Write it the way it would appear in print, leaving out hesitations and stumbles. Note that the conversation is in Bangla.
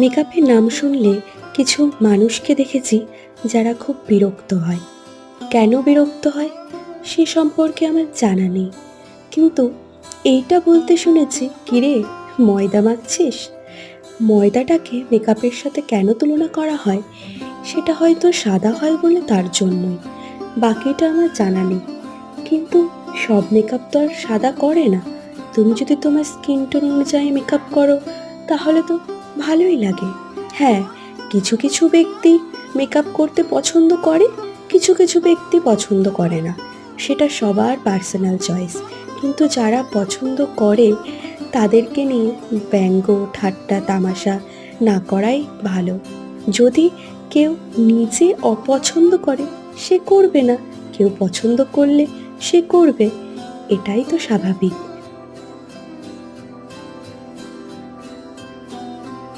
মেকআপের নাম শুনলে কিছু মানুষকে দেখেছি যারা খুব বিরক্ত হয়। কেন বিরক্ত হয় সে সম্পর্কে আমার জানা নেই, কিন্তু এইটা বলতে শুনেছি, কিরে ময়দা মাখছিস। ময়দাটাকে মেকআপের সাথে কেন তুলনা করা হয় সেটা হয়তো সাদা হয় বলে তার জন্যই, বাকিটা আমার জানা নেই। কিন্তু সব মেকআপ তো আর সাদা করে না। তুমি যদি তোমার স্কিন টোন অনুযায়ী মেকআপ করো তাহলে তো ভালোই লাগে। হ্যাঁ, কিছু কিছু ব্যক্তি মেকআপ করতে পছন্দ করে, কিছু কিছু ব্যক্তি পছন্দ করে না, সেটা সবার পার্সোনাল চয়েস। কিন্তু যারা পছন্দ করে তাদেরকে নিয়ে ব্যঙ্গ ঠাট্টা তামাশা না করাই ভালো। যদি কেউ নিজে অপছন্দ করে সে করবে না, কেউ পছন্দ করলে সে করবে, এটাই তো স্বাভাবিক।